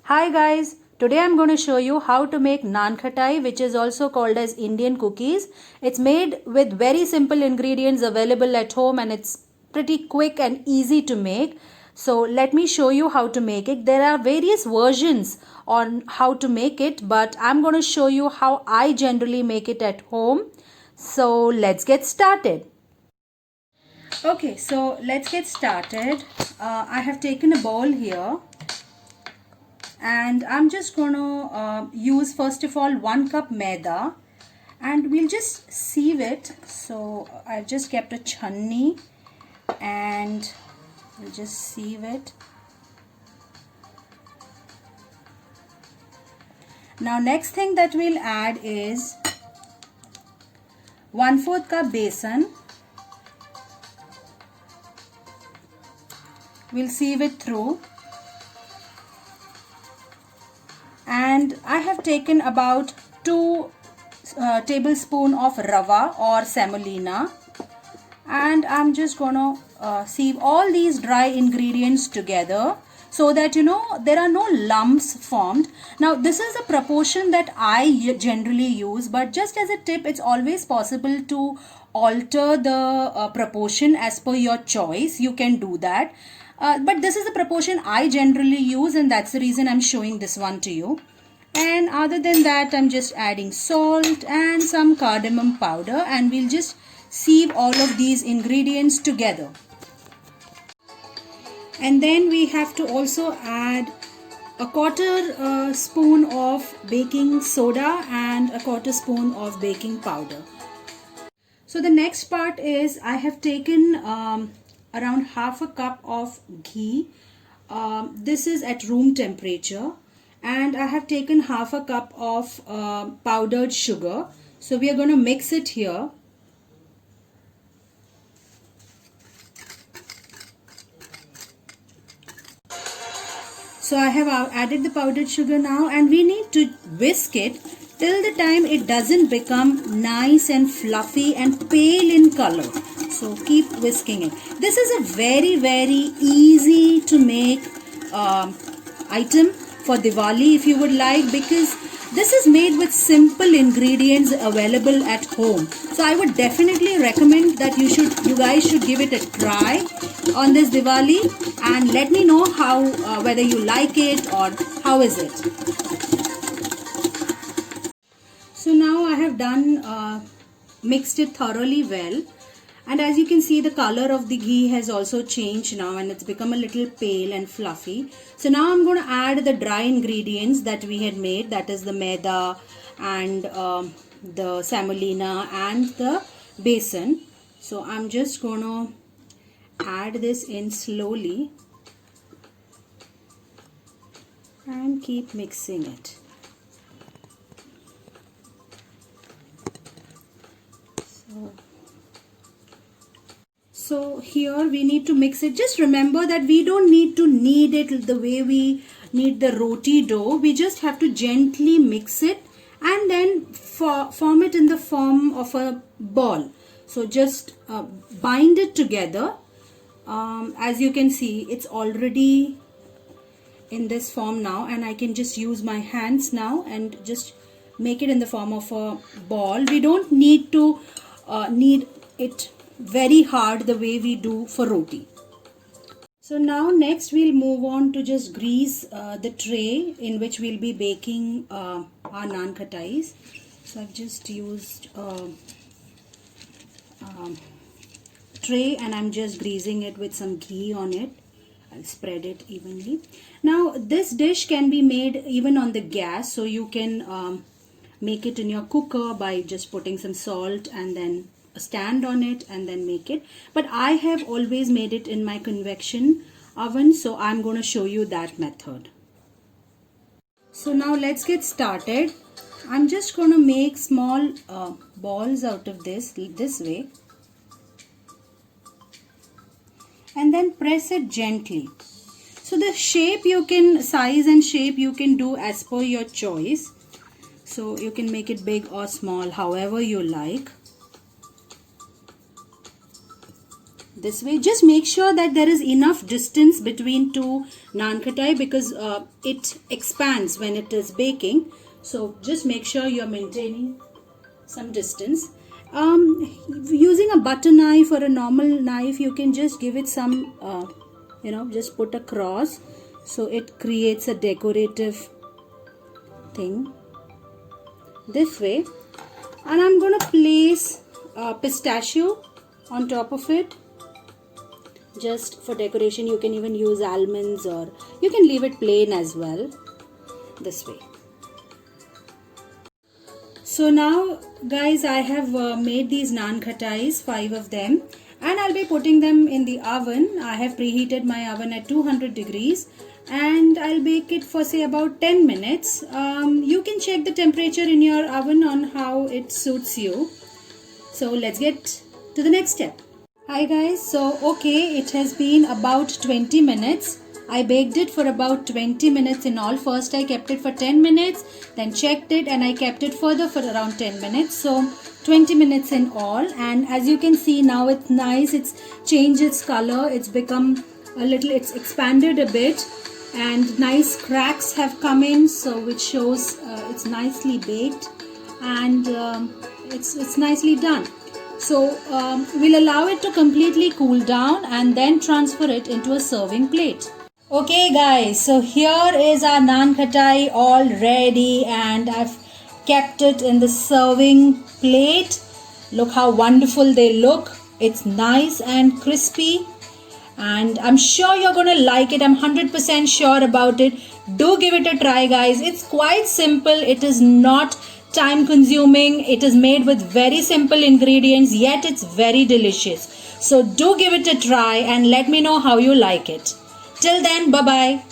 Hi guys, today I'm going to show you how to make naan khatai, which is also called as Indian cookies. It's made with very simple ingredients available at home and it's pretty quick and easy to make. So let me show you how to make it. There are various versions on how to make it, but I'm going to show you how I generally make it at home. So let's get started. Okay, so let's get started. I have taken a bowl here and I'm just going to use first of all 1 cup maida and we'll just sieve it. So I've just kept a chhanni and we'll just sieve it. Now next thing that we'll add is 1/4 cup besan. We'll sieve it through. And I have taken about 2 tablespoons of rava or semolina, and I'm just gonna sieve all these dry ingredients together so that there are no lumps formed. Now this is a proportion that I generally use, but just as a tip, it's always possible to alter the proportion as per your choice. You can do that. But this is the proportion I generally use, and that's the reason I'm showing this one to you. And other than that, I'm just adding salt and some cardamom powder, and we'll just sieve all of these ingredients together. And then we have to also add a 1/4 spoon of baking soda and a 1/4 spoon of baking powder. So the next part is I have taken around 1/2 cup of ghee. This is at room temperature, and I have taken 1/2 cup of powdered sugar. So we are going to mix it here. So I have added the powdered sugar now, and we need to whisk it till the time it doesn't become nice and fluffy and pale in color. So keep whisking it. This is a very easy to make item for Diwali if you would like, because this is made with simple ingredients available at home. So I would definitely recommend that you guys should give it a try on this Diwali and let me know how whether you like it or how is it. So now I have done mixed it thoroughly well, and as you can see, the color of the ghee has also changed now and it's become a little pale and fluffy. So now I'm going to add the dry ingredients that we had made, that is the maida and the semolina and the besan. So I'm just going to add this in slowly and keep mixing it. So here we need to mix it. Just remember that we don't need to knead it the way we knead the roti dough. We just have to gently mix it and then form it in the form of a ball. So just bind it together. As you can see, it's already in this form now, and I can just use my hands now and just make it in the form of a ball. We don't need to knead it very hard the way we do for roti. So now next we'll move on to just grease the tray in which we'll be baking our naan khatais. So I've just used tray and I'm just greasing it with some ghee on it. I'll spread it evenly. Now this dish can be made even on the gas, so you can make it in your cooker by just putting some salt and then a stand on it and then make it. But I have always made it in my convection oven, so I'm going to show you that method. So now let's get started. I'm just going to make small balls out of this way and then press it gently. So the shape size and shape you can do as per your choice. So you can make it big or small, however you like. this way. Just make sure that there is enough distance between two naan khatai, because it expands when it is baking. So just make sure you're maintaining some distance. Using a butter knife or a normal knife, you can just give it some just put a cross, so it creates a decorative thing this way. And I'm going to place pistachio on top of it, just for decoration. You can even use almonds, or you can leave it plain as well, this way. So now guys, I have made these naan khatais, 5 of them, and I'll be putting them in the oven. I have preheated my oven at 200 degrees and I'll bake it for say about 10 minutes. You can check the temperature in your oven on how it suits you. So let's get to the next step. Hi guys, so okay, it has been about 20 minutes. I baked it for about 20 minutes in all. First I kept it for 10 minutes, then checked it, and I kept it further for around 10 minutes. So 20 minutes in all, and as you can see now, it's nice. It's changed its color. It's become a little, it's expanded a bit, and nice cracks have come in, so which shows it's nicely baked, and it's nicely done. So we'll allow it to completely cool down and then transfer it into a serving plate. Okay guys, so here is our naan khatai all ready, and I've kept it in the serving plate. Look how wonderful they look. It's nice and crispy, and I'm sure you're going to like it. I'm 100% sure about it. Do give it a try guys. It's quite simple. It is not time consuming. It is made with very simple ingredients, yet it's very delicious. So do give it a try and let me know how you like it. Till then, bye bye.